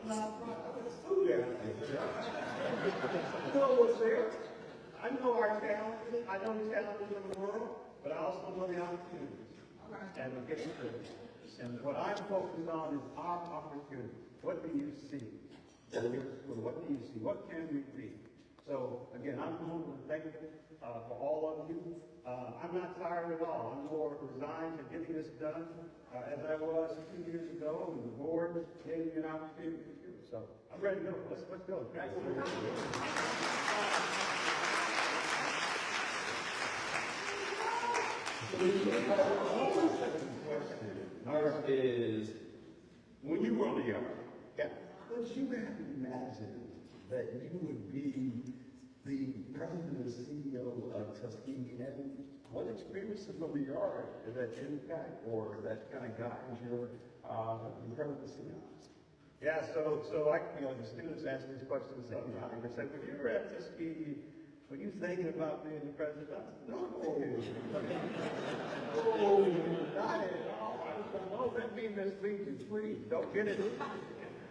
No, I was a student. I know what's there. I know our challenges. I know the challenges in the world, but I also know the opportunities. And the getting through. And what I'm focused on is our opportunity. What do you see? What do you see? What can we be? So, again, I'm humble and thankful for all of you. I'm not tired at all. I'm more resigned to getting this done as I was 2 years ago, and the board gave me an opportunity to do it. So, I'm ready to go. Let's go. Ours is, When you were on the yard, would you have imagined that you would be the president and CEO of Tuskegee? And what experiences of the yard that impact or that kind of guides your presidency? Yeah, so the students ask these questions sometimes. They say, when you were at Tuskegee, were you thinking about being the president? I said, no, not at all. Don't let me mislead you, please. Don't get it.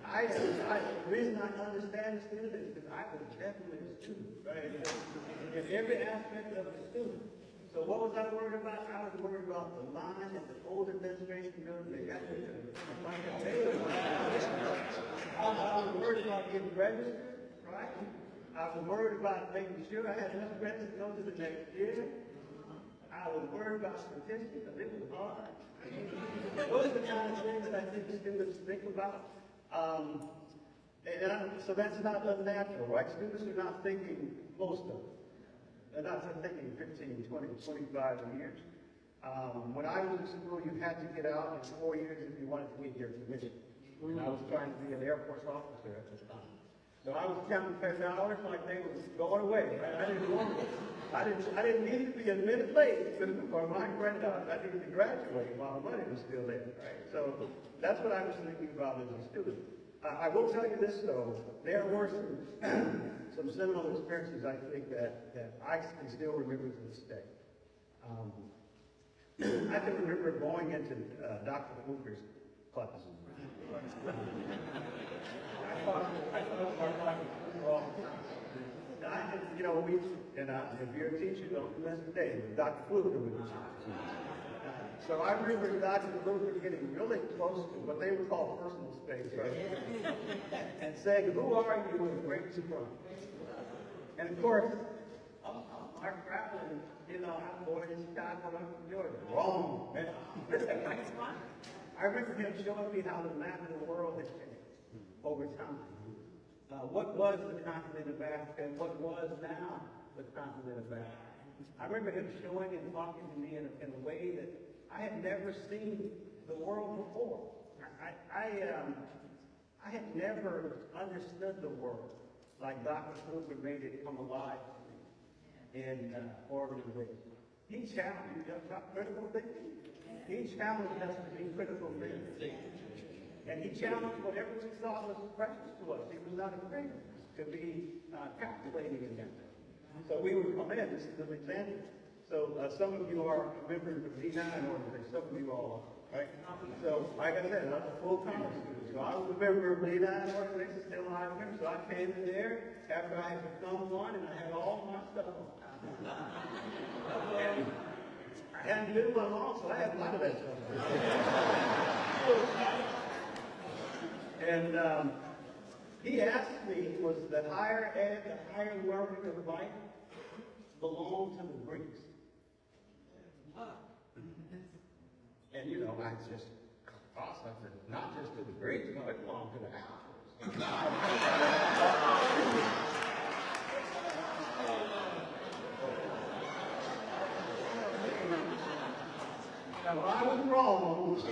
The reason I understand the student is because I was definitely a student, right? In every aspect of the student. So what was I worried about? I was worried about the line that the old administration goes, they got me to I was worried about getting registered, right? I was worried about making sure I had enough credits to go to the next year. I was worried about statistics because it was hard. Those are the kind of things that I think students think about. So that's not unnatural, right? Students are not thinking, most of them. They're not thinking 15, 20, 25 years. When I was in school, you had to get out in 4 years if you wanted to get your commission. And I was trying to be an Air Force officer at the time. So I was counting $10 like they were going away. Right? I didn't want to. I didn't need to be a minute late for my credit. I needed to graduate while the money was still there. Right? So that's what I was thinking about as a student. I will tell you this though, there were some seminal experiences I think that I can still remember to this day. I can remember going into Dr. Fluker's class. I thought all the time. If you're a teacher, don't miss the day. Dr. Fluker was a teacher. So I remember Dr. Fluker getting really close to what they would call personal space, right? And saying, "Who are you?" with great surprise. And of course, our traveling, I'm born in Chicago, I'm from Georgia. Wrong, man. I remember him showing me how the map of the world had changed over time. What was the continent of Africa and what was now the continent of Africa. I remember him showing and talking to me in a way that I had never seen the world before. I had never understood the world like Dr. Cooper made it come alive to me in organization. He challenged us about critical thinking. He challenged us to be critical thinkers. And he challenged whatever we thought was precious to us. He was not afraid to be calculating in that. So we would come in, this is an example. So some of you are members of the D9 organization, some of you all are, right? So like I said, I'm a full-time student. So I was a member of the D9 organization, still a high member. So I came in there after I had become one and I had all my stuff on. I hadn't been one long, so I had a lot of that stuff. And he asked me, was the higher ed, the higher learning of life belong to the Greeks? And I just crossed, I said, not just to the Greeks, no, it belonged to the Africans. Now, I was wrong on this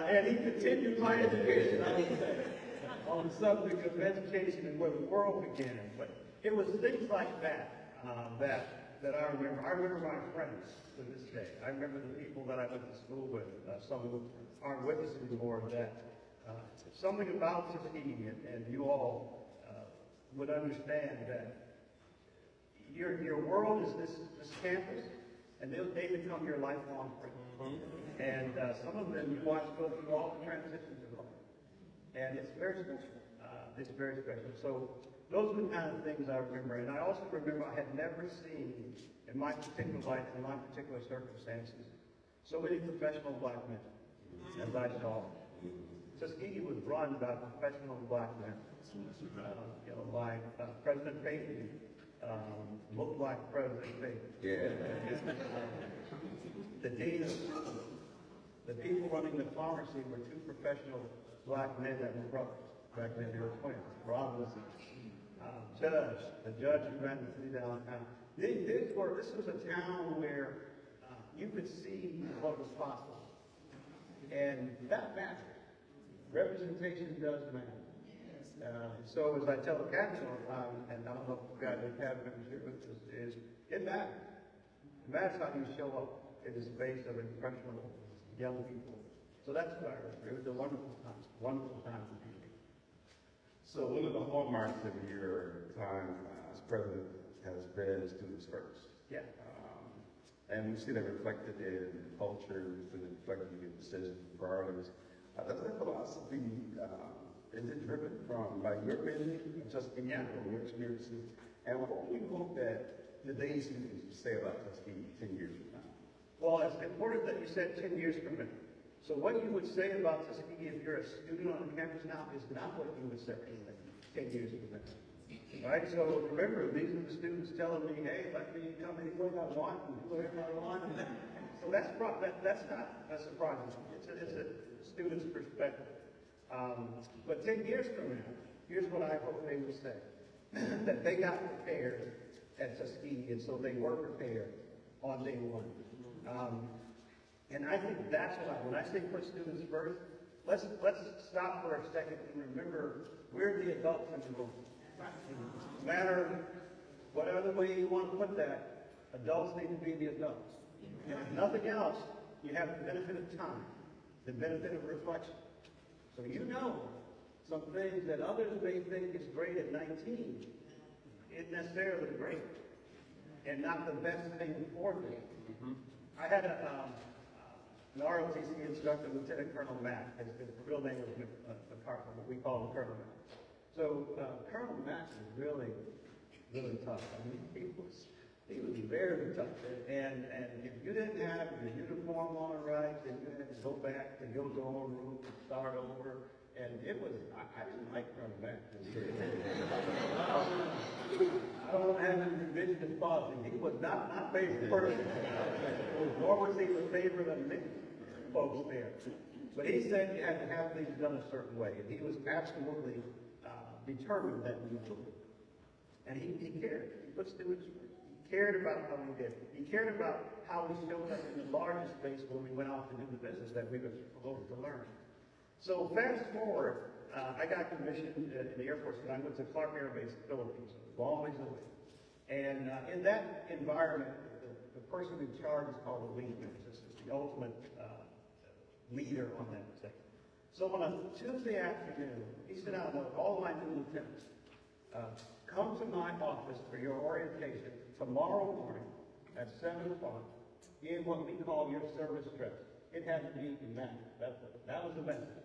and he continued my education, I would say, on the subject of education and where the world began. But it was things like that that I remember. I remember my friends to this day. I remember the people that I went to school with. Some of them aren't with us anymore. That something about Tuskegee, and you all would understand that your world is this campus, and they become your lifelong friends. And some of them you watch go through all the transitions of life. And it's very special. It's very special. So those are the kind of things I remember. And I also remember I had never seen, in my particular life, in my particular circumstances, so many professional black men as I saw. Tuskegee was run by professional black men. Like President Payton, looked like President Payton. Yeah. The dean of schools, the people running the pharmacy were two professional black men that were brothers. Back then they were twins, brothers. The judge who ran the city downtown. This was a town where you could see what was possible. And that mattered. Representation does matter. So as I tell the cabinet all the time, and I don't know if you've got any cabinet members here with us, is it matters. It matters how you show up in the space of impressionable young people. So that's what I remember. It was a wonderful time for me. So one of the hallmarks of your time as president has been students first. Yeah. And we see that reflected in culture, we've been reflected in decisions and priorities. Does that philosophy, is it driven by your vision, Tuskegee, from your experiences? And what do you hope that today's students say about Tuskegee 10 years from now? Well, it's important that you said 10 years from now. So what you would say about Tuskegee if you're a student on the campus now is not what you would say 10 years from now. Right? So remember, these are the students telling me, hey, let me come anywhere I want and do whatever I want. So that's not surprising. It's a student's perspective. But 10 years from now, here's what I hope they would say. That they got prepared at Tuskegee, and so they were prepared on day one. And I think that's when I say put students first, let's stop for a second and remember we're the adults in the room. No matter what other way you want to put that, adults need to be the adults. And if nothing else, you have the benefit of time, the benefit of reflection. So you know some things that others may think is great at 19 isn't necessarily great and not the best thing for me. I had an ROTC instructor, Lieutenant Colonel Mack, his real name was McCarthy, but we call him Colonel Mack. So Colonel Mack was really, really tough. I mean, he was very tough. And if you didn't have your uniform on right, then you had to go back to your dorm room and start over. And it was, I didn't like Colonel Mack. I don't have any revisionist thoughts. He was not my favorite person. Nor was he the favorite of many folks there. But he said you had to have things done a certain way. And he was absolutely determined that we would do it. And he cared. He put students first. He cared about how we did. He cared about how we showed up in the largest space when we went off to do the business that we were supposed to learn. So fast forward, I got commissioned in the Air Force, and I went to Clark Air Base, Philippines, long ways away. And in that environment, the person in charge is called the lead member. This is the ultimate leader on that thing. So on a Tuesday afternoon, he said out to all my new lieutenants, come to my office for your orientation tomorrow morning at 7 o'clock in what we call your service dress. It had to be immaculate. That was the message.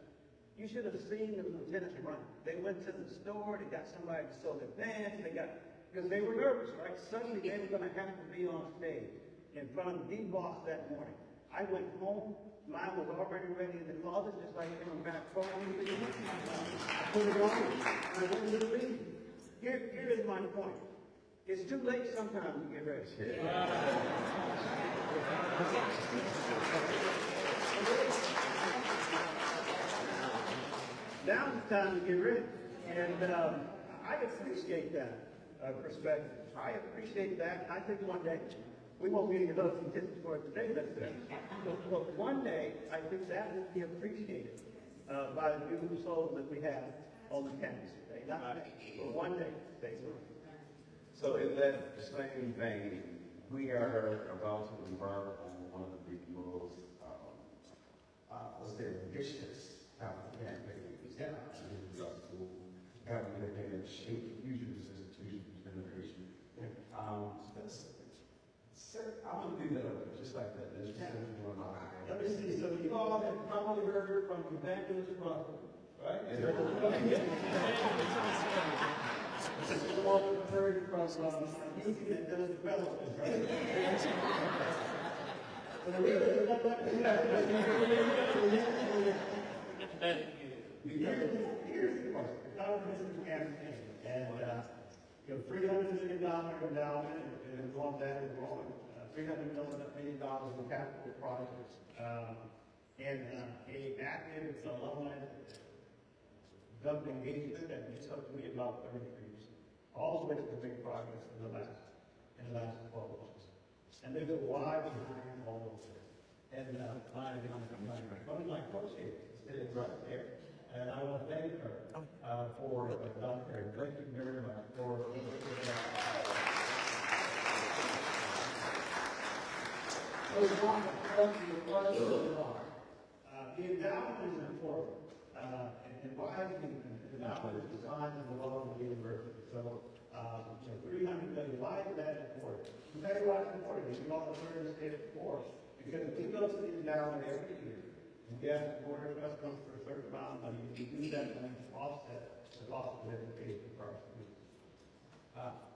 You should have seen the lieutenants run. They went to the store, they got somebody to sew their pants, because they were nervous, right? Suddenly they were going to have to be on stage in front of the boss that morning. I went home, mine was already ready in the closet, just like coming back home. I put it on, and I went to the meeting. Here is my point. It's too late sometimes to get ready. Now it's time to get ready. And I appreciate that perspective. I appreciate that. I think one day, we won't be able to get for it today, but one day, I think that will be appreciated by the beautiful souls that we have on the campus today. Not today, but one day. So in that same vein, we are about to embark on one of the most, let's say, ambitious campaigns that can shape the future of this institution for generation. I'm going to do that just like that. Let me see. So you all have probably heard from Evangelist Crawford, right? This is the one we've heard from Ethan that does development, right? Here's the question. The Congress campaign, and $300 million endowment, and on that is growing. $300 million in capital projects, and a active alumni government engagement that gets up to be about 30 years. All of which is big progress in the last 12 months. And there's a why behind all of this. And one of my coaches is right there. And I want to thank her for Dr. Thank you very much for the endowment is important. And why is the endowment is designed in the law of the university? So, 300 million, why is that important? You tell you why it's important. You all have heard this state before. Because if we go to the endowment every year, and get the board of trustees for a certain amount of money, you do that and offset the cost of education for our students.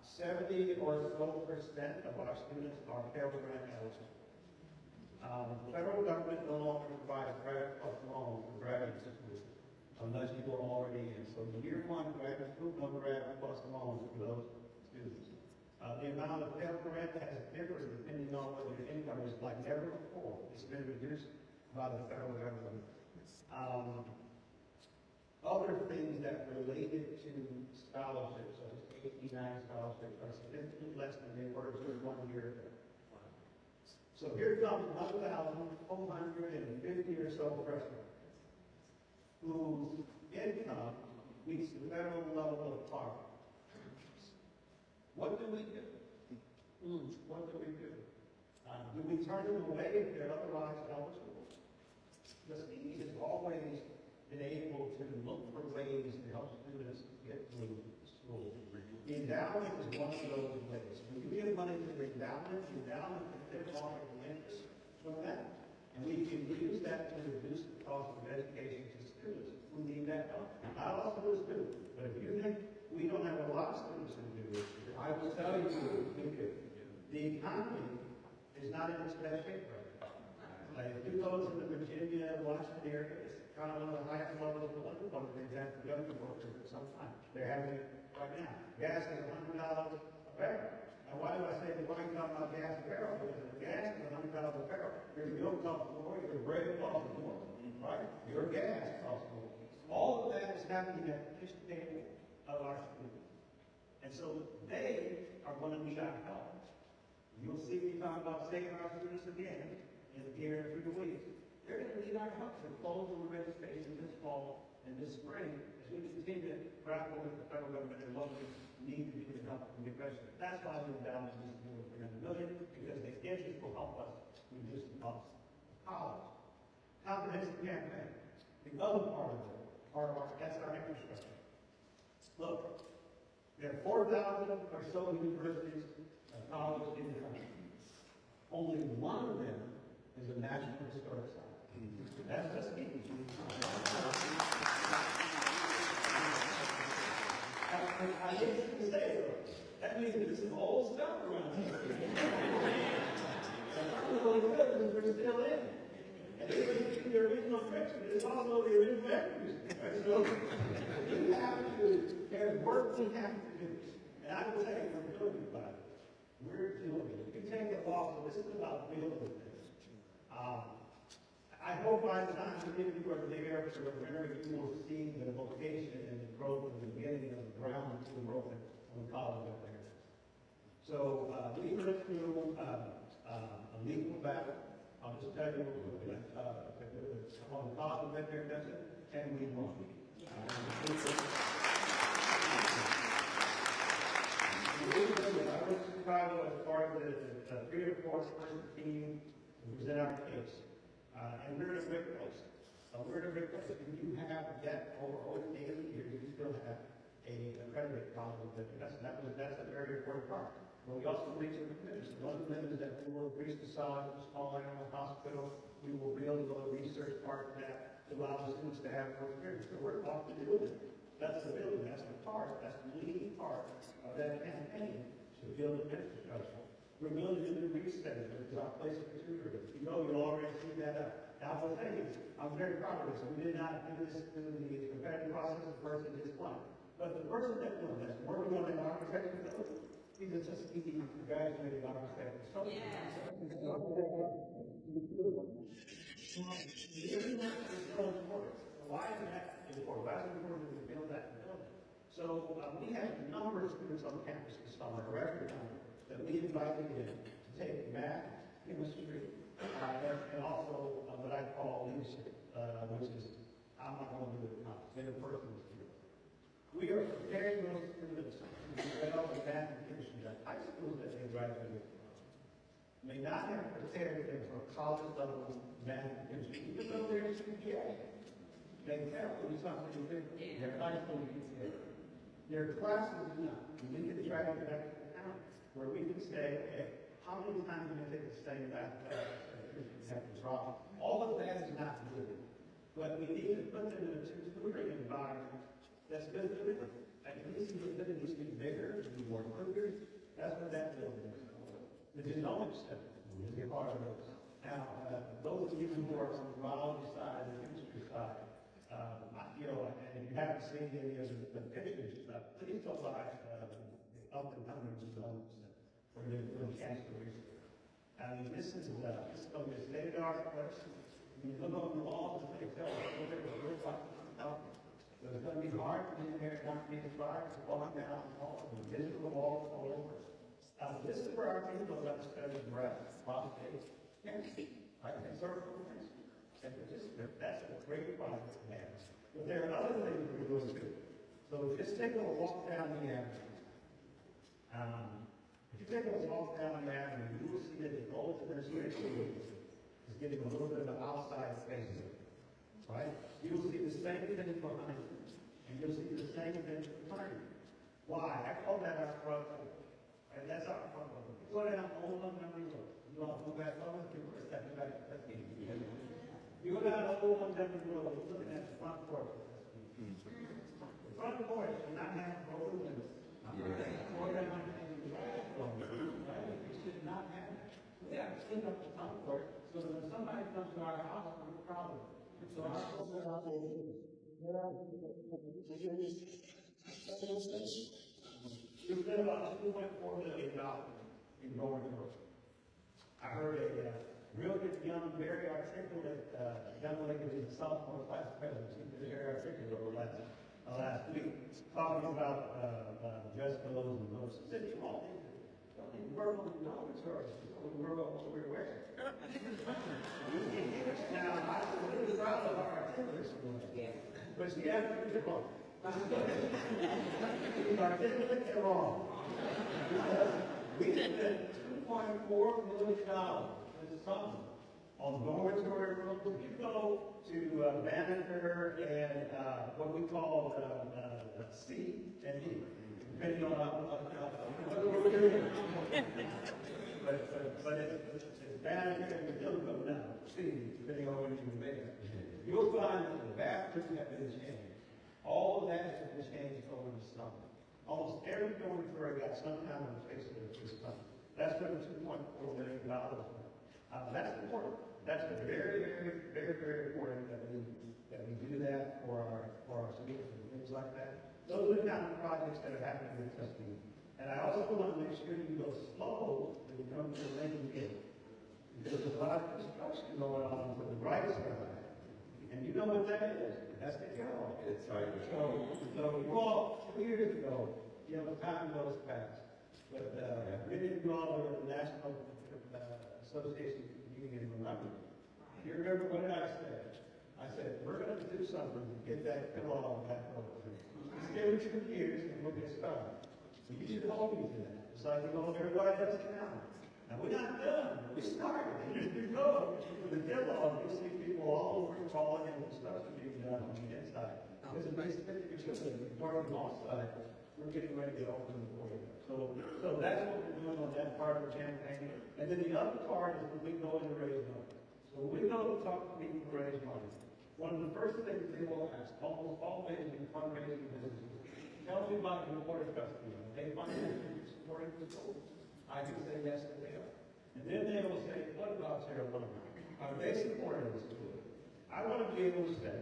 70 or so % of our students are Pell Grant eligible. The federal government no longer provides grant plus loans for graduate schools unless you are already in. So the year one graduate school, no grant plus loans for those students. The amount of Pell Grant has differed depending on whether your income is like never before. It's been reduced by the federal government. Other things that related to scholarships, such as 89 scholarships, are significantly less than they were just 1 year ago. So here comes 1,450 or so freshmen whose income meets the federal level of poverty. What do we do? What do we do? Do we turn them away if they're otherwise eligible? The CE has always been able to look for ways to help students get through school. The endowment is one of those ways. When you give money to the endowment can take off the interest from that. And we can use that to reduce the cost of education to students who need that help. Not all students do. But if you think we don't have a lot of students who do this, I will tell you we do. The economy is not in its best shape right now. If you go to the Virginia, Washington area, it's kind of one of the highest levels of unemployment they've had for young people for some time. They're having it right now. Gas is $100 a barrel. And why do I say why are you talking about gas a barrel? Because if gas is $100 a barrel, your milk costs more, your bread costs more, right? Your gas costs more. All of that is happening at the kitchen table of our students. And so they are going to need our help. You'll see me talk about saving our students again in here in a few weeks. They're going to need our help to close the registration this fall and this spring as we continue to grapple with the federal government and what we need to do to help the register. That's why we're down to these $300 million, because the interest will help us reduce the cost of college. Comprehensive campaign. The other part of it, that's our infrastructure. Look, there are 4,000 or so universities and colleges in the country. Only one of them is a national historic site. That's just me. I didn't say it. That means there's some old stuff around here. Some of the buildings are still in. And even the original freshmen is also the original veterans. So you have to, there's work we have to do. And I will tell you, we're doing it, but we're doing it. You can take it off, so this is about building this. I hope by the time we get to our there, you will see the vocation and the growth of the beginning of the ground to enrollment on the college up there. So we went through a legal battle. I'll just tell you on the top of that there, does it? And we won. I was in Chicago as part of the 3 or 4 person team to present our case. And we're in a great place. We're in a great place. If you have debt over 80 years, you still have a credit problem. That's a very important part. But we also reach some commitments. One of the commitments that we will increase the size of the small animal hospital. We will build a little research part of that. to allow the students to have more experience. So we're talking to building. That's the building, that's the part, that's the leading part of that campaign to build an infrastructure. We're building a new research center, it's our place of tutoring. You know, you already see that up. Now, I'll tell you, I'm very proud of this. We did not do this through the competitive process. The person just won. But the person that won, that's working on an architecture building, he's a Tuskegee graduated architect. So, why is that important? Why is it important to build that building? So we have a number of students on campus this summer, a record number, that we invited in to take math, chemistry, and also what I call leadership, which is I'm not going to do it now, interpersonal skills. We are preparing those students to develop math and chemistry at high schools that they graduate from. May not have prepared them for college level math and chemistry, even though they're in CPA. They have to do something with their high school GPA. Their classes do not. We need to try to get back to the account where we can say, okay, how many times do you take the same math class? Have to drop. All of that is not good. But we need to put them in a tutoring environment that's good for them. And it needs to be bigger, to be more inclusive. That's what that building is. The genomics center is a part of those. Now, those of you who are on the biology side and the chemistry side, you know, and if you haven't seen any of the pictures, please go by up and coming results for the cancer research. I mean, this is going to be a state-of-the-art place. You look on the walls and they tell you what we're talking about. So it's going to be hard to get in there, not to be inspired to walk down the hall, and digital walls all over. This is where our people are going to study breath, phosphate, and right, and cervical cancer. And that's a great project to have. But there are other things we're doing too. So just take a walk down the avenue. If you take a walk down the avenue, you will see that the old administration is getting a little bit of outside space, right? You will see the same thing behind you, and you'll see the same thing behind you. Why? I call that our front door. Right? That's our front door. You go down Old Montgomery Road. You want to go back over, give it a second back. You go down Old Montgomery Road, you're looking at the front porch. The front porch should not have road windows. You should not have it. We have to clean up the front porch so that when somebody comes to our house, we have a problem. So our folks are out there. We spent about $2.4 million in going through. I heard a real good young, very articulate young lady who was a sophomore class president. She was very articulate over last week, talking about dress codes and those. She said, you all need to work on the dormitories. We work on what we're wearing. Now, I'm really proud of our articulate, but she had to do it wrong. She's articulate wrong. We spent $2.4 million this summer on dormitory rooms. If you go to Banneker and what we call C and D, depending on but it's Banneker and Gilligan now, C, depending on what you make it. You'll find that the bathrooms have been changed. All of that has been changed over the summer. Almost every dormitory got some kind of facelift this summer. That's been $2.4 million. That's important. That's very, very, very, very important that we do that for our students and things like that. Those are the kind of projects that are happening in Tuskegee. And I also want to make sure you go slow when you come to the landing gate. Because there's a lot of construction going on to the right side. And you know what that is? That's the yellow. It's right. So you all 2 years ago, you know, time goes fast. But we didn't do all the National Association Union remember. You remember what I said? I said, we're going to do something to get that pillow on that road. Stay with 2 years and we'll get started. So you should hold me to that. It's like everybody else now. Now we're not done. We started. You go to the pillow, you see people all over falling and stuff being done on the inside. Because it makes it difficult. We're on the outside. We're getting ready to open the door. So that's what we're doing on that part of the campaign. And then the other part is when we go into raise money. So we go to talk to people to raise money. one of the first things they will ask, almost always in fundraising business, tell me about your board of trustees. They financially supporting the goals. I can say yes, they are. And then they will say, what about your alumni? Are they supporting this school? I want to be able to say,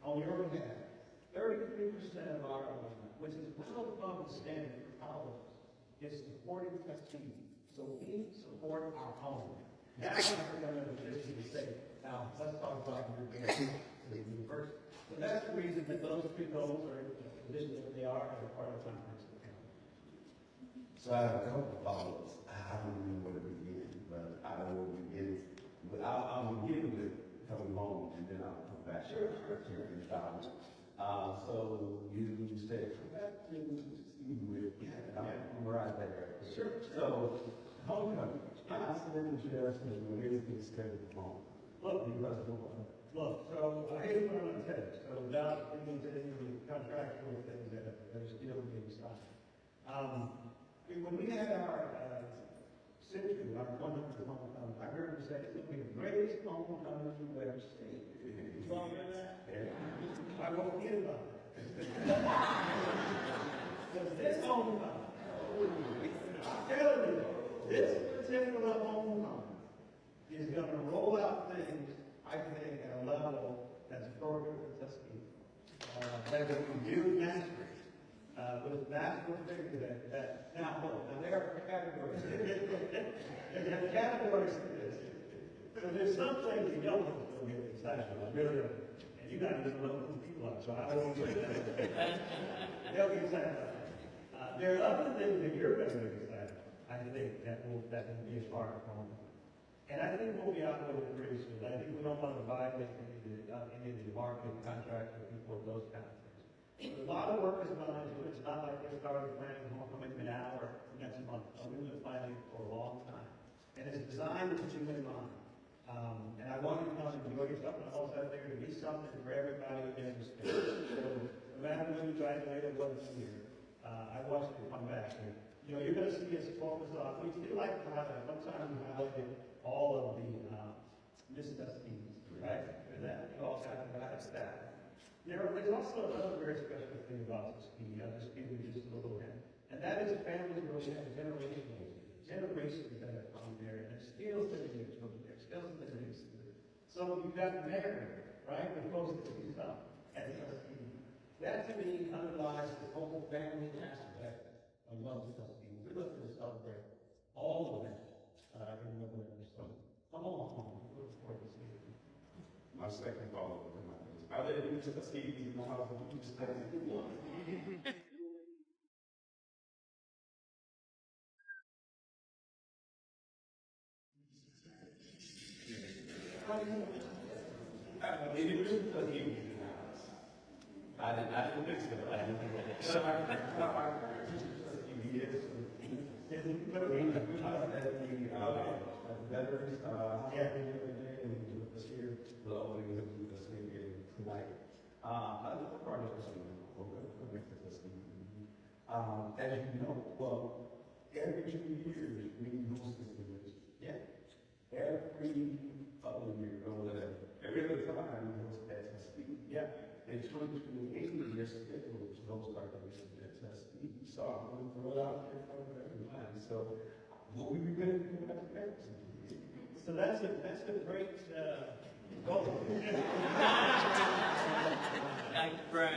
on your behalf, 33% of our alumni, which is well above the standard for colleges, is supporting trustees. So we support our own. That's what we're going to do to say. Now, let's talk about your first. So that's the reason that those two goals are in the positions that they are as a part of the comprehensive account. So I have a couple of follow-ups. I don't even know where to begin, but I will begin. But I'll begin with coming home, and then I'll come back. Sure. In the dollars. So you said, come back to with, I'm right there. Sure. So, homecoming. I said, when everything's scheduled for home. Look, so I hate to put on a test, so without getting into any contractual things that are still being signed. When we had our century, our 100th homecoming, I heard them say it's going to be the greatest homecoming you've ever seen. You all hear that? Yeah. I won't forget about it. Because this homecoming, I'm telling you, this particular homecoming is going to roll out things, I think, at a level that's appropriate for Tuskegee. That will be huge mastery. With master figure that now there are categories. There are categories to this. So there's some things you don't get excited about, really. And you got to know who people are, so I won't say that. They'll get excited about that. There are other things that you're going to get excited about, I think, that will be a part of home. And I think we'll be out with it pretty soon. I think we don't want to violate any of the marketing contracts with people, those kind of things. A lot of work is gone into it. It's not like they started planning homecoming now or next month. We've been planning for a long time. And it's designed with you in mind. And I want you to know, enjoy yourself and all that there to be something for everybody in the state. So no matter when you graduated, what's here, I want you to come back. And, you're going to see us focus on, we do like to highlight, one time we highlighted all of the misdemeanors, right? And that we also have to highlight that. There's also another very special thing about this scheme. I'll just give you just a little hint. And that is families where we have generations that have come there, and there's still sitting there, children there, still sitting there. So you've got married, right? We're supposed to do stuff at the scheme. That to me underlies the whole family aspect of love the scheme. We're looking to celebrate all of that in November. So come on, look forward to seeing you. My second follow-up. I let you to the Steve, you know how to do stuff. I didn't fix it. I didn't fix it. As you know, well, every 2 years we lose this. Yeah. Every other year, every other time we lose that testing. Yeah. In 2028, years scheduled, those start to lose that testing. So I'm going to throw it out there for everyone. So what we going to do about that? So that's a great goal. Thanks, Brad.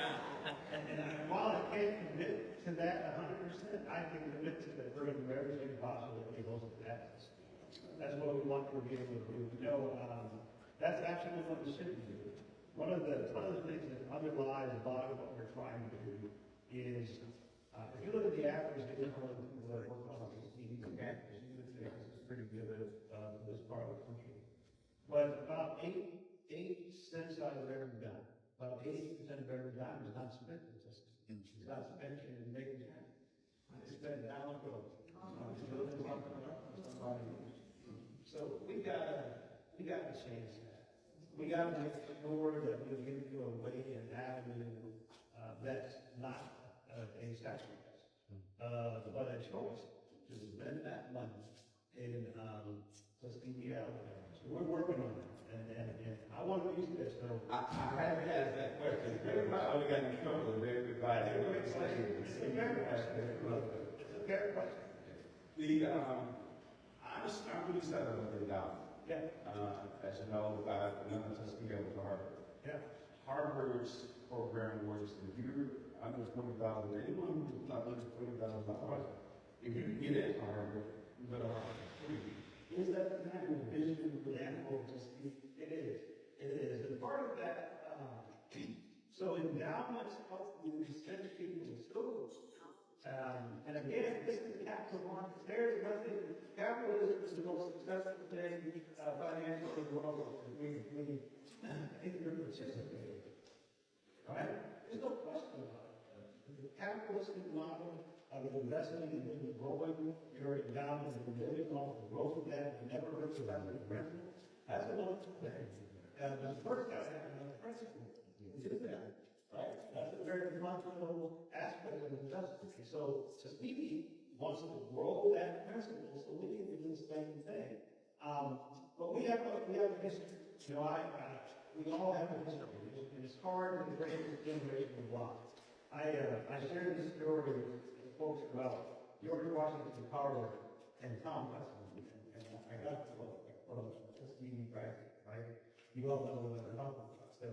And while I can't commit to that 100%, I can commit to that we're going to do everything possible to be close to that. That's what we want to be able to do. That's actually what we should do. One of the things that underlies a lot of what we're trying to do is, if you look at the average income of people that work on these campus, you would think this is pretty good for this part of the country. But about 8 cents out of every dime, about 80% of every dime is not spent in this. It's not spent in making it. It's spent down the road. So we gotta change that. We gotta make sure that we give you a way and avenue that's not a sacrifice, but a choice to spend that money in Tuskegee. So we're working on that. And I want to use this, so. I haven't asked that question. I only got in trouble with everybody. It's a fair question. It's a fair question. I'm really sad about the doubt. Yeah. As you know, I've been on Tuskegee with Harvard. Yeah. Harvard's program works if you're under 20,000, anyone who's not under 20,000 dollars, if you get in Harvard, you go to Harvard free. Is that the kind of vision for the animal? It is. It is. And part of that, so endowments help you send people to schools. And again, this is the capital market. There's nothing, capitalism is the most successful thing financially in the world. We think we're participating. Right? There's no question about it. The capitalistic model of investing in growing your endowment and living off the growth of that and never hurts about the principle, that's a wonderful thing. And the first guy having a principle is that. Right? That's a very fundamental aspect of investment. So Stevie wants to grow that principle, so we can do the same thing. But we have a history. You know, we all have a history. And it's hard to break the generational block. I shared this story with folks about George Washington Carver and Tom Weston. And I got the book from Stevie Brackett, right? You all know what I'm talking about. So,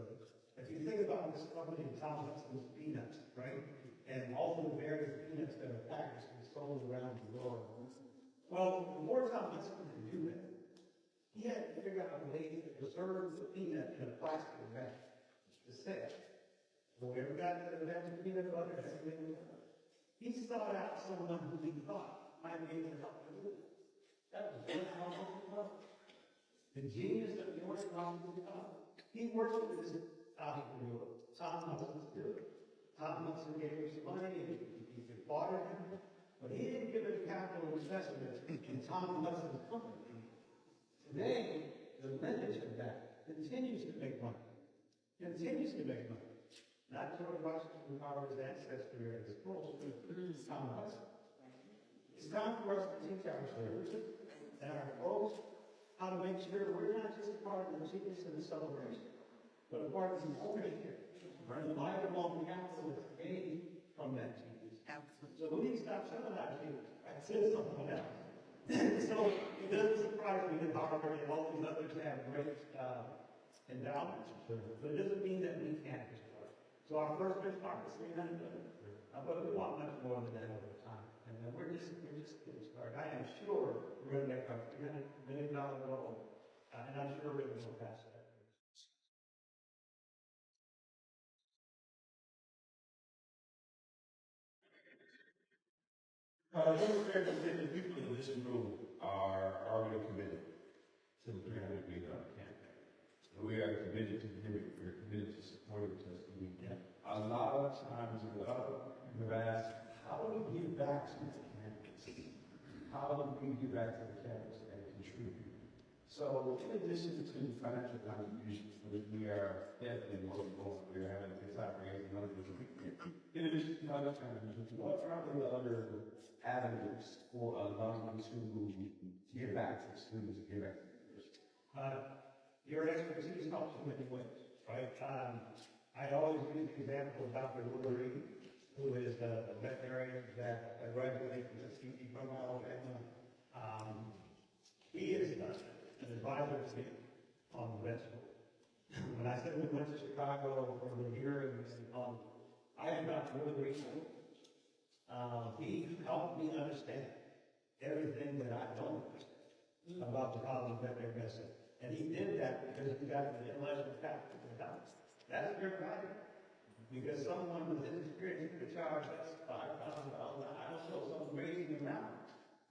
if you think about this company, Tom Hudson's peanuts, right? And all the various peanuts that are packaged and sold around the world. Well, before Tom Hudson could do that, he had to figure out a way to preserve the peanut in a plastic bag to sell. Well, we ever got to the peanut butter? He sought out someone who he thought might be able to help him do it. That was George Washington. The genius of George Washington. He worked with his Tom Hudson did it. Tom Hudson gave him some money and he bought it, but he didn't give it a capital investment in Tom Hudson's company. Today, the lineage of that continues to make money. Continues to make money. Not George Washington Carver's ancestor as Tom Hudson. It's time for us to teach our children and our folks how to make sure we're not just a part of the genius and the celebration, but a part of the ownership, the lifelong capital that's gained from that genius. So we need to stop selling our genius. I said something else. So it doesn't surprise me that Harvard and all these others have great endowments, but it doesn't mean that we can't. So our first benchmark is $300 million, but we want much more than that over time. And we're just getting started. I am sure we're going to make our $300 million goal, and I'm sure we're going to go past that. Democrats and the people in this room are already committed to the $300 million campaign. We are committed to giving, we're committed to supporting Tuskegee. A lot of times we've asked, how do we give back to the campus? How do we give back to the campus and contribute? So in addition to financial contributions, we are definitely moving forward. We're having this operating money. In addition to other contributions, what are the other avenues for allowing to give back to the students and give back to the university? Your expertise helps in many ways, right? I always use the example of Dr. Lurie, who is a veterinarian that graduated from Tuskegee from Alabama. He is an advisor to me on the vet school. When I said we went to Chicago for the year, I am not Lurie. He helped me understand everything that I don't understand about the problem of veterinary medicine. And he did that because he got the intellectual capital to help. That's your value. Because someone with his experience could charge us $5,000. I don't know some crazy amount.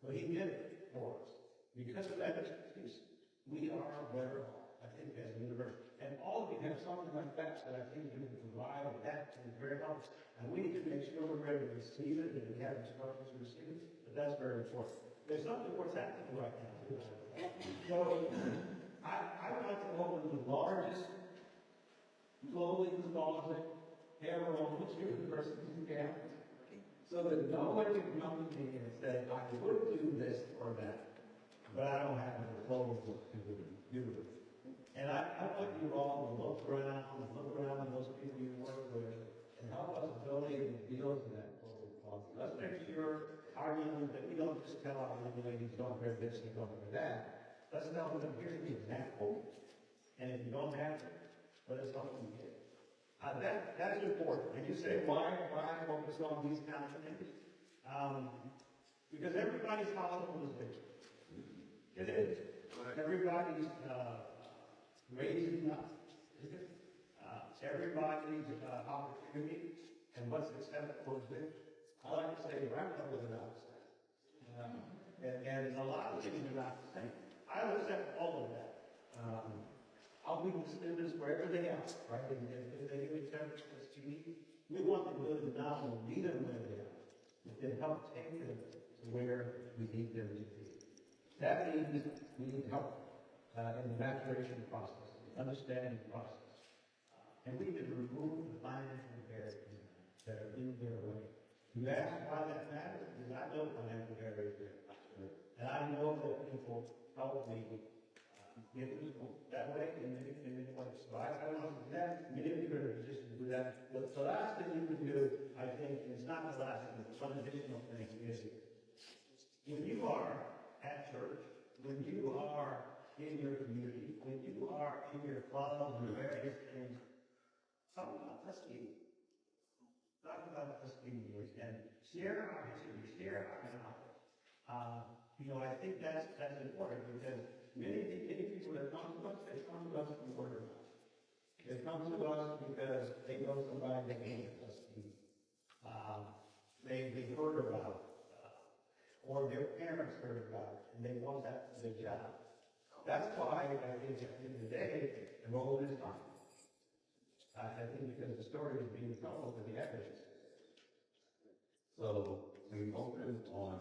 But he did it for us. Because of that expertise, we are better off, I think, as a university. And all of you have something like that that I think you can provide that is very helpful. And we need to make sure we're ready to receive it and we have instructions to receive it. But that's very important. There's something worth happening right now. So I would like to open the largest globally symbolic hair roll university in campus, so that no one can come to me and say, I would do this or that, but I don't have the clothes to do it. And I want you all to look around at those people you work with, and help us donate and deal with that. Let's make sure our unions, that we don't just tell our young ladies, don't wear this, you don't wear that. Let's tell them, here's the example, and if you don't have it, let us know what you get. That's important. And you say, why focus on these kind of things? Because everybody's household is different. It is. Everybody's raising up. Everybody's opportunity and what's acceptable is different. I like to say grandmothers are not the same. And a lot of things are not the same. I will accept all of that. I'll be students wherever they are, right? And if they give accept us to me, we want them to now and meet them where they are. And help take them to where we need them to be. That means we need help in the maturation process, the understanding process. And we can remove the financial barriers that are in their way. You ask why that matters, because I know financial barriers are. And I know that people help me get people that way in many ways. So I don't know that many of you are in a position to do that. But the last thing you can do, I think, is not the last thing, but one additional thing is when you are at church, when you are in your community, when you are in your club and various things, talk about Tuskegee. Talk about Tuskegee and share our history, share our knowledge. I think that's important because many people that come to us, they come to us from word of mouth. They come to us because they know somebody that came to Tuskegee. They heard about it, or their parents heard about it, and they want that for their job. That's why I think at the end of the day, enrolled is fine. I think because the story is being told and the evidence. So we opened on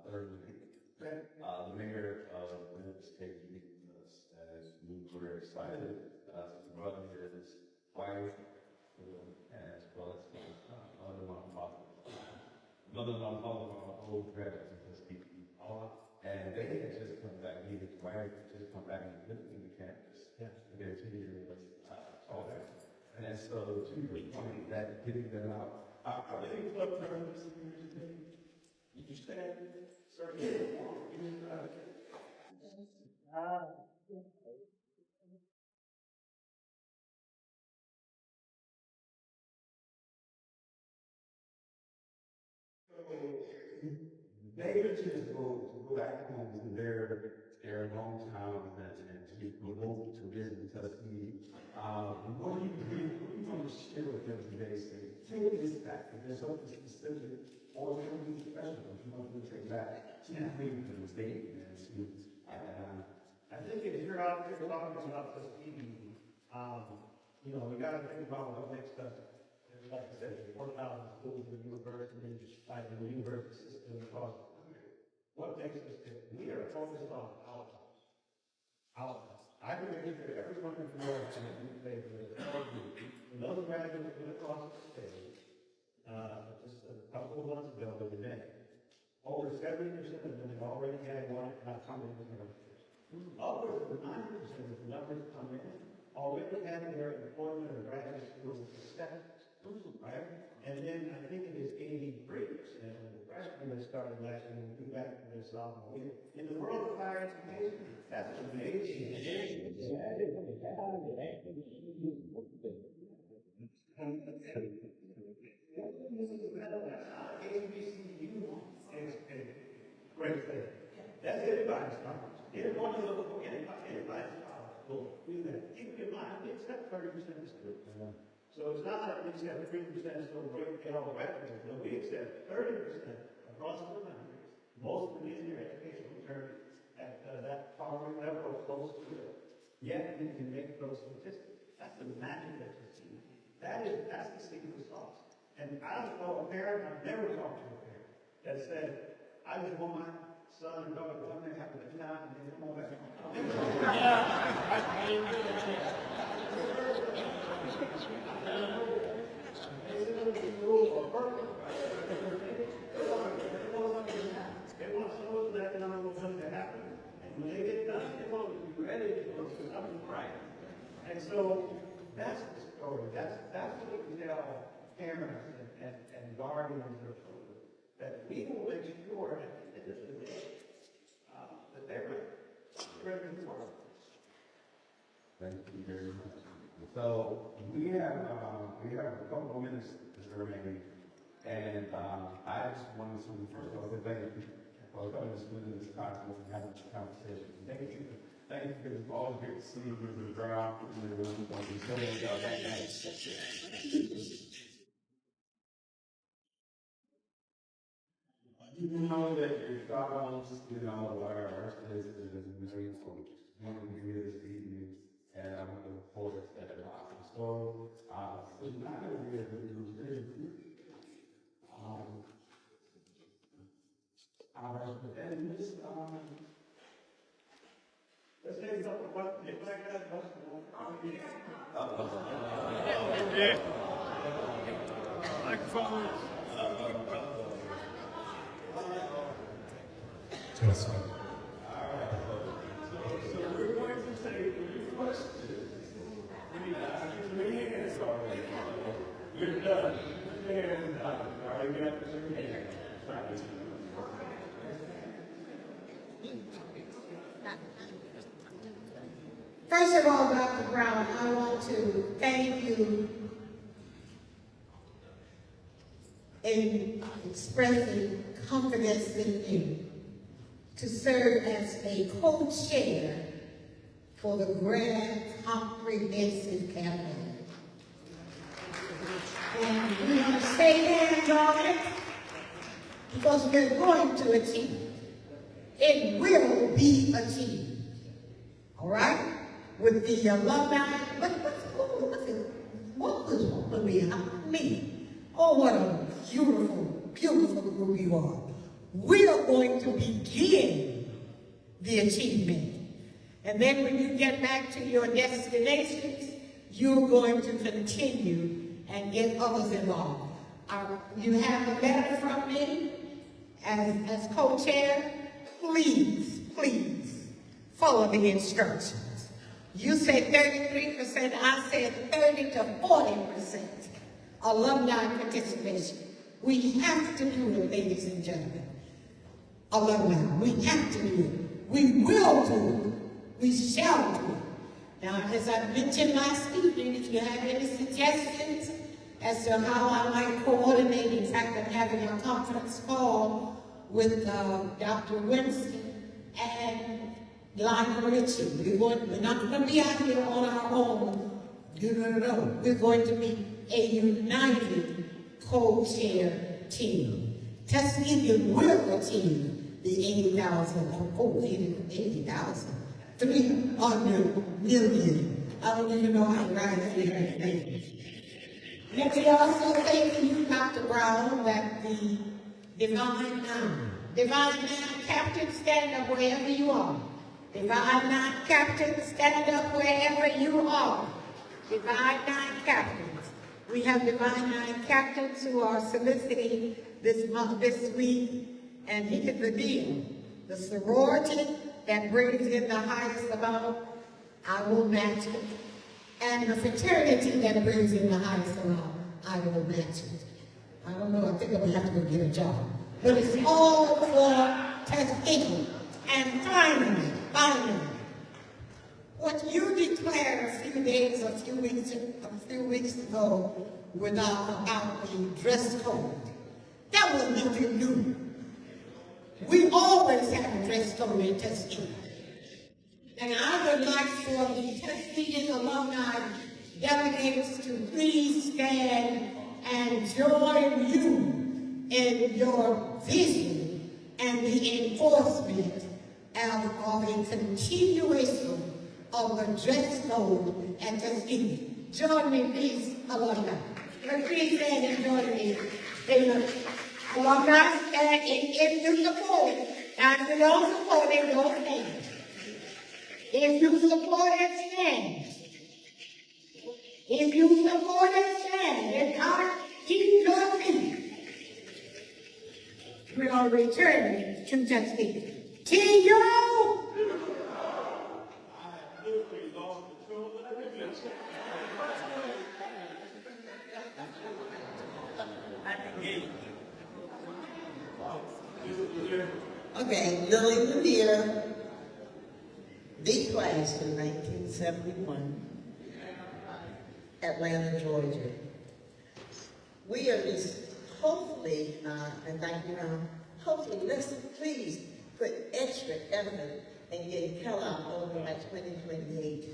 Thursday. The mayor of Memphis State meeting us as we were excited to run his wife as well as another one of old graduates of this people. And they had just come back, he his wife just come back and lived in the campus. Yeah. Their 2 years all that. And so to your point, that getting them out. Are they club terms? Did you stand? Certainly. They would just go back home to their hometown and to be moved to visit Tuskegee. What do you want to share with them today? Say, take this back. If there's something specific, or something special, you want to take back. Maybe the mistake and students. I think if you're out there talking about Tuskegee, we got to think about what makes us, like I said, 4,000 schools in the university, like the university system across. What makes us different? We are focused on outcomes. Outcomes. I believe that everyone in the world can be favored of another graduate went across the stage, just a couple of months ago, but today. Over 70% of them already had one come in the university. Upwards of 90% of the numbers come in already had their employment or graduate school set, right? And then I think it is 83% of the freshmen that started last year and back to their sophomore year. In the world of higher education, that's amazing. Great thing. That's anybody's numbers. Anybody's school. Do that. Keep in mind, we accept 30% of students. So it's not like we accept 3% so great and all the rest of it. No, we accept 30% across the country. Most of them in your educational journey at that following level or close to it. Yet you can make those statistics. That's the magic that you see. That's the secret sauce. And I don't know a parent, I've never talked to a parent that said, I just want my son and daughter to come there, have a good time, and then come on back. They want to show us that economic something to happen. And when they get done, they want to be ready to go to something right. so that's the story. That's what we tell parents and guardians of children, that we will ensure that they're ready to work. Thank you very much. So we have a couple of minutes remaining, and I just wanted to first of all say thank you for coming to school in this conference and having this conversation. Thank you. Thank you because it's always great to see you in the ground, in the room, on these buildings, all that nice. You know that your goggles, our space is very important. One of the this evening, and I'm going to hold it at the bottom. So, it's not going to be a very and this, Let's say something about the black guy. Yeah. Microphone. Just So we're going to say we're done. And all right, we have to do it. First of all, Dr. Brown, I want to thank you in expressing confidence in me to serve as a co-chair for the Grand Comprehensive Campaign. And we're going to stay there on it because we're going to achieve it. It will be achieved. All right? With the alumni, what was behind me? Oh, what a beautiful, beautiful group you are. We are going to begin the achievement. And then when you get back to your destinations, you're going to continue and get others involved. You have a letter from me as co-chair. Please, please follow the instructions. You said 33%, I said 30 to 40% alumni participation. We have to do it, ladies and gentlemen. Alumni, we have to do it. We will do it. We shall do it. Now, as I mentioned last evening, if you have any suggestions as to how I might coordinate, in fact, I'm having a conference call with Dr. Winston and Lionel Richie. We're not going to be out here on our own. No. We're going to be a united co-chair team. Tuskegee will achieve the 80,000, 300 million. I don't even know how to write it. Let me also say to you, Dr. Brown, that the Divine Nine Captain, stand up wherever you are. Divine Nine Captains, stand up wherever you are. Divine Nine Captains. We have Divine Nine Captains who are soliciting this week, and here's the deal. The sorority that brings in the highest amount, I will match it. And the fraternity that brings in the highest amount, I will match it. I don't know, I think I'm gonna have to go get a job. But it's all for Tuskegee. And finally, what you declared a few weeks ago about the dress code, that was nothing new. We always have a dress code in Tuskegee. And I would like for the Tuskegee alumni delegates to please stand and join you in your vision and the enforcement of a continuation of the dress code at Tuskegee. Join me, please, alumni. Please stand and join me. Alumni, if you support, and if you don't support it, don't stand. If you support it, stand. If you support it, stand. And God, keep your feet. We are returning to Tuskegee. To you! I literally lost control of the Okay, Lily Lanier, the class in 1971, Atlanta, Georgia. We are just hopefully, and thank you, hopefully, listen, please put extra effort in getting Kellogg over by 2028.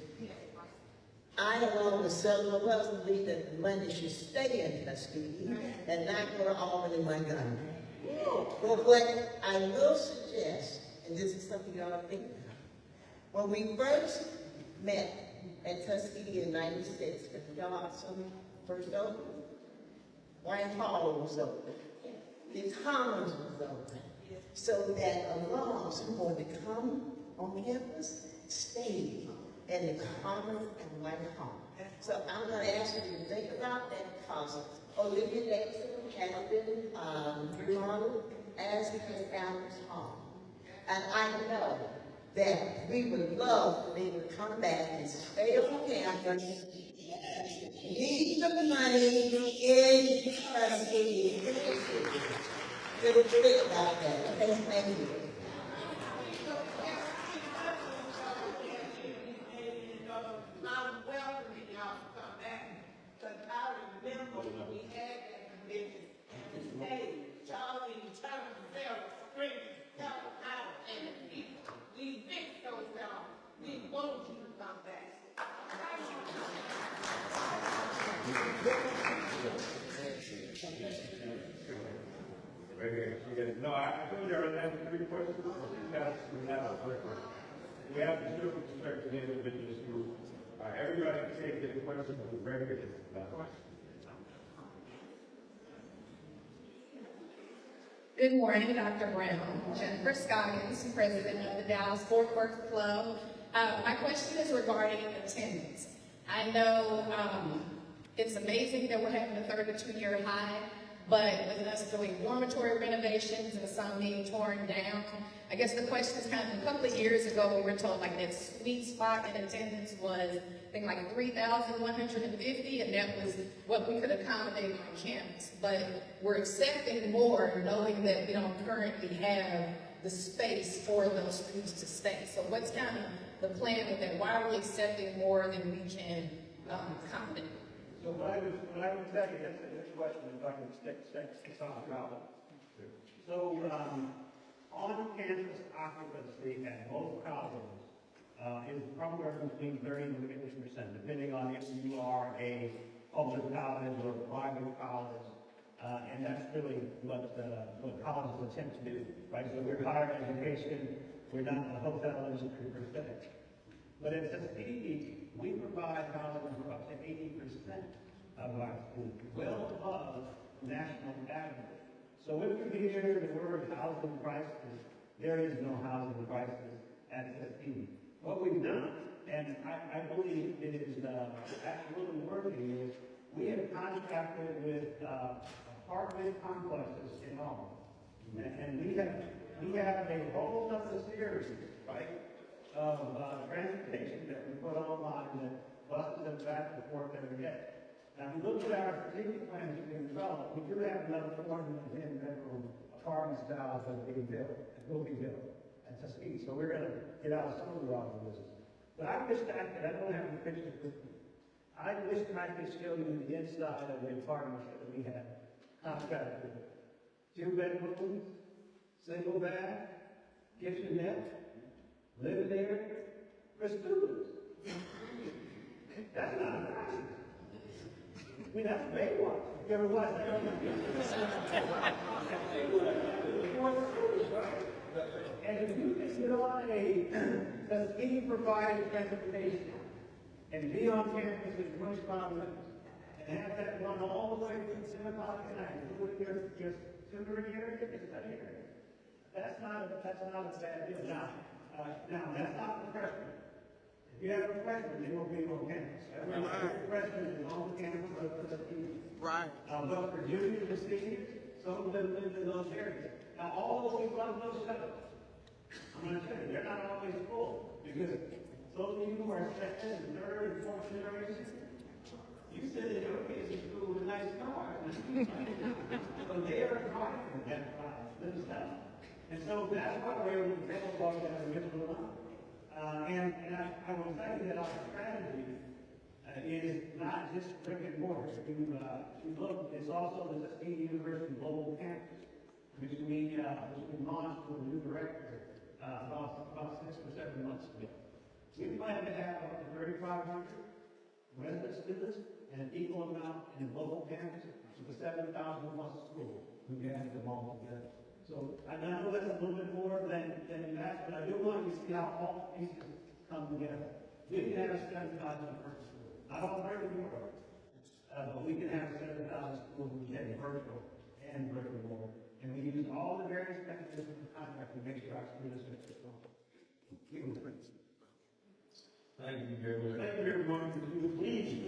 I, along with several of us, believe that the money should stay in Tuskegee and not go to Albany, Montgomery. But what I will suggest, and this is something you ought to think about, when we first met at Tuskegee in '96, at the Johnson first opened, White Hall was open, the Commons was open, so that alums who wanted to come on campus stayed in the Commons and White Hall. So I'm going to ask you to think about that because Olivia Dixon has been remodeled as has Adams Hall. And I know that we would love for them to come back and stay on campus, leave the money in Tuskegee. Little bit about that. Okay, thank you. I'm welcoming y'all to come back, because I remember we had that convention. Hey, Charlie turned himself, screaming, "Come out!" And we fixed those y'all. We want you to come back. No, I told you I have 3 questions. We have the student perspective and individual group. Everybody can take the questions of the record. Good morning, Dr. Brown. Jennifer Scoggins, President of the Dallas Fort Worth Club. My question is regarding attendance. I know it's amazing that we're having a 32-year high, but with us doing dormitory renovations and some being torn down, I guess the question is kind of a couple of years ago we were told like that sweet spot in attendance was I think like 3,150, and that was what we could accommodate on campus. But we're accepting more knowing that we don't currently have the space for those students to stay. So what's kind of the plan with that? Why are we accepting more than we can accommodate? So what I would tell you, that's a good question, if I can stick on problem. So, on-campus occupancy at both colleges is somewhere between 30 and 50%, depending on if you are a public college or a private college, and that's really what colleges attempt to do, right? So we're higher education, we're not a hotel industry per se. But at Tuskegee, we provide colleges for up to 80% of our schools, well above national average. So if you hear the word housing crisis, there is no housing crisis at Tuskegee. What we've done, and I believe it is absolutely working, is we have contracted with apartment complexes in all, and we have a whole other series, right, of transportation that we put online that buses them back and forth every day. Now, if you look at our strategic plans that we developed, we do have another 410-bedroom apartment styles that will be built at Tuskegee. So we're going to get out of some of the wrong business. But I wish I don't have the picture with me. I wish I could show you the inside of the apartments that we have contracted with. 2 bedrooms, single bath, kitchenette, living there for students. That's not a crisis. We never made one. You ever was? And if you can get on Tuskegee provided transportation and be on campus in 25 minutes and have that run all the way from 7 o'clock at night, just tutoring area, it's that area. That's not a bad deal. Now, that's not the freshman. If you have a freshman, they won't be on campus. Every freshman is on campus of Tuskegee. Right. But for juniors and seniors, some of them live in those areas. Now, all of those run those shuttles. I'm going to tell you, they're not always full because those of you who are second, third, and fourth generation, you said that your kids in school with nice cars. So they are driving that themselves. And so that's why we're able to build that original line. I will tell you that our strategy is not just brick and mortar. You look, it's also the State University Global Campus, which we launched with a new director about 6 or 7 months ago. We plan to have up to 3,500 resident students and an equal amount in local campuses with 7,000 plus schools. We can have them all together. So I know that's a little bit more than you asked, but I do want you to see how all pieces come together. We can have 7,000 per school. Not all very work, but we can have 7,000 schools who get virtual and brick and mortar. And we use all the various mechanisms of contract to make sure our students are successful. Thank you very much. Thank you everyone for your please.